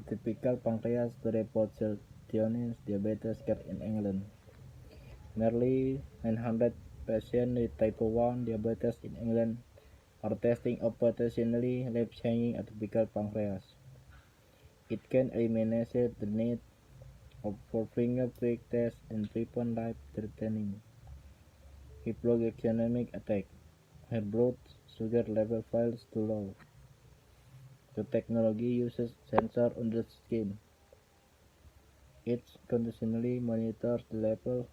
typical pancreas to repositioning diabetes care in England. Nearly 900 patients with type 1 diabetes in England are testing a potentially life-changing atypical pancreas. It can eliminate the need for finger prick tests and prevent life-threatening hypoglycemic attack where blood sugar level falls too low. The technology uses sensor on the skin. It continuously monitors the level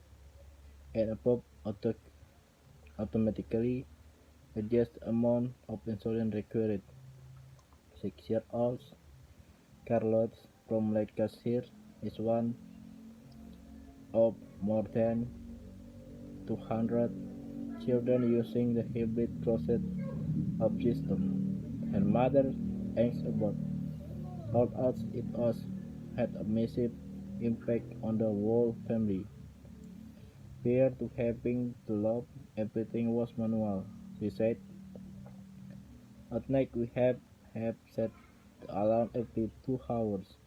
and above automatically adjusts the amount of insulin required. 6-year-old Carlos from Lancashire is one of more than 200 children using the hybrid closed of system. Her mother anxious about told us it was had a massive impact on the whole family. Prior to having to love, everything was manual. She said, at night we have set the alarm every 2 hours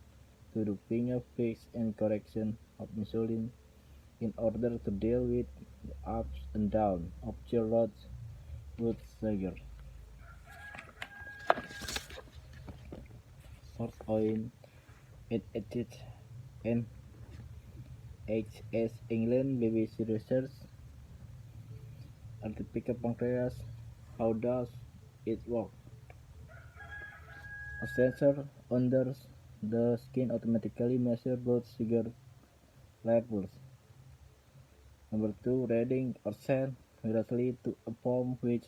to do finger pricks and correction of insulin in order to deal with the ups and downs of Charlotte's blood sugar. Source oil it edit NHS England BBC Research Atypical pancreas. How does it work? A sensor under the skin automatically measures blood sugar levels. Number 2. Reading are sent directly to a form which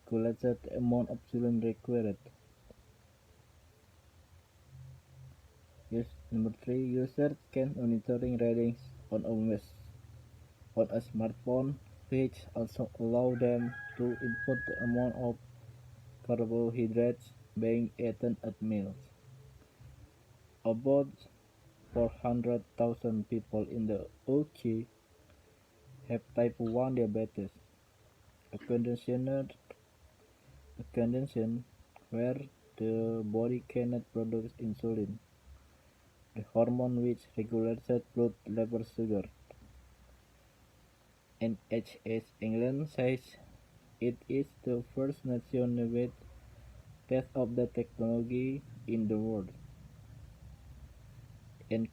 calculates the amount of insulin required. Number 3. Users can monitoring readings on a smartphone, which also allow them to input the amount of carbohydrates being eaten at meals. About 400,000 people in the UK have type 1 diabetes, a condition where the body cannot produce insulin, the hormone which regulates blood level sugar. NHS England says it is the first nationwide test of the technology in the world, and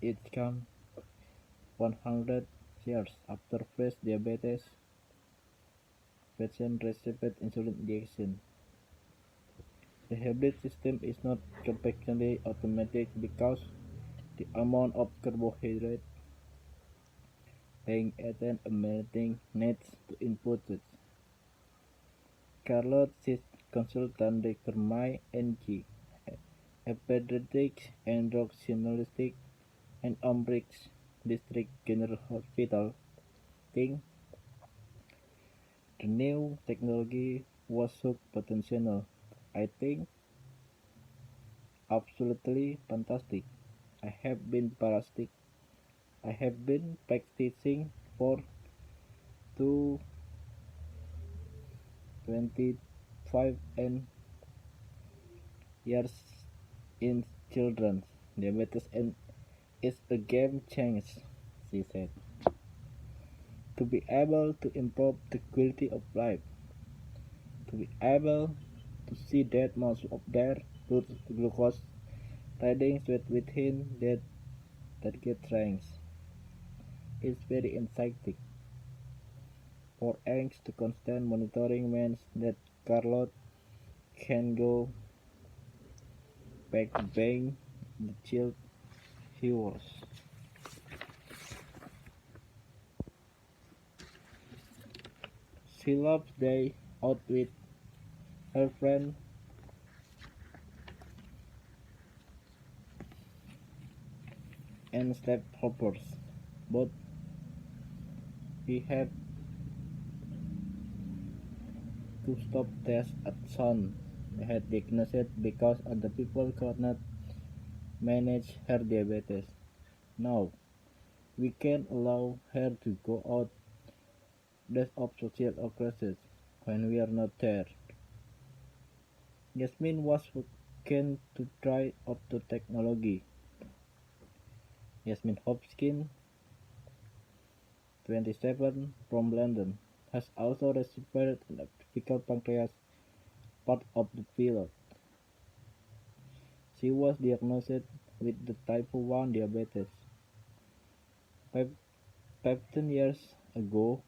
it comes 100 years after first diabetes patient received insulin injection. The hybrid system is not completely automatic because the amount of carbohydrate being eaten immediately needs to input it. Carlos is consultant Dr. Mai Ng, a pediatric endocrinologist and Umbridge District General Hospital, think the new technology was so potential. I think absolutely fantastic. I have been parasitic. I have been practicing for 25 and years in children's diabetes and it's a game changer, she said. To be able to improve the quality of life, to be able to see that most of their blood glucose readings within that target range is very exciting. For thanks to constant monitoring means that Carlot can go back to being the child he was. She loves day out with her friend and stephoppers, but he had to stop tests at son. They had diagnosed because other people could not manage her diabetes. Now, we can allow her to go out days of social occasions when we are not there. Yasmin was keen to try out the technology. Yasmin Hopkins, 27, from London, has also received an artificial pancreas part of the pilot. She was diagnosed with the type 1 diabetes 15 years ago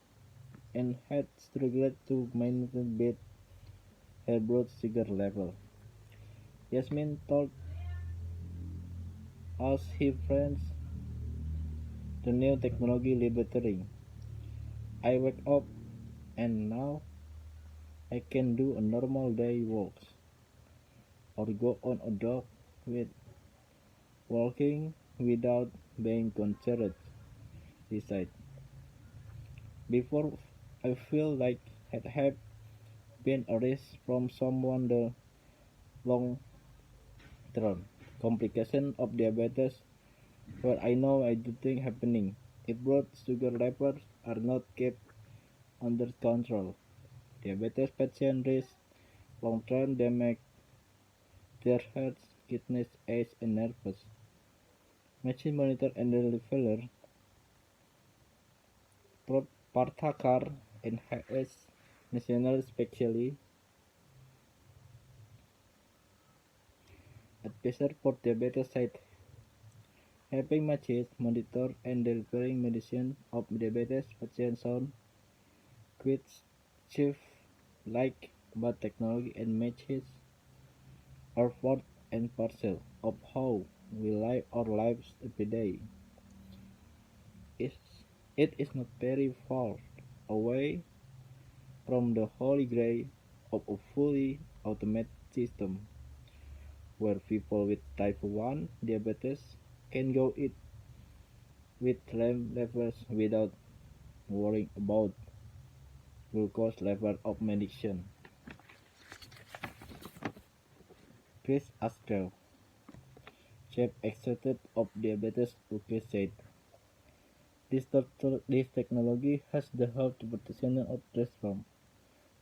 and had struggled to maintain her blood sugar level. Yasmin told us her friends the new technology liberating. I wake up and now I can do a normal day walks or go on a dog with walking without being concerned, she said. Before I feel like I have been erased from someone the long term complication of diabetes where I know I do things happening. If blood sugar levels are not kept under control, diabetes patients risk long-term damage to their hearts, kidneys, eyes, and nerves. Machine monitor elderly failure, Parthakar and HS National Specially advisor for diabetes said helping machines monitor and delivering medicine of diabetes patients sound quite chief like but technology and matches are part and parcel of how we live our lives every day. It's, it is not very far away from the holy grail of a fully automated system where people with type 1 diabetes can go eat with levels without worrying about glucose level of medication. Chris Askell, chief executive of Diabetes UK said, this technology has the help to potentially transform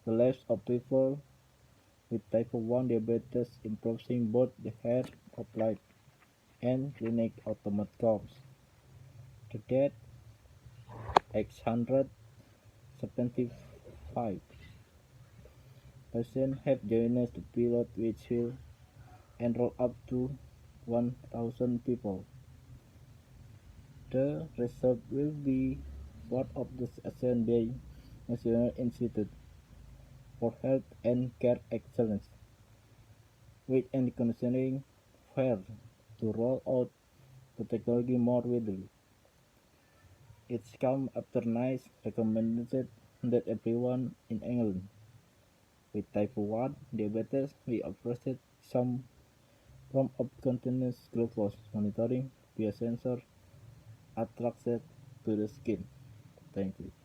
the lives of people with type 1 diabetes, improving both the health of life and clinic outcomes. To date, 875 patients have joined the pilot which will enroll up to 1,000 people. The result will be part of the SNB National Institute for Health and Care Excellence, which is considering where to roll out the technology more widely. It's come after NICE recommended that everyone in England with type 1 diabetes be offered some form of continuous glucose monitoring via sensor attached to the skin. Thank you.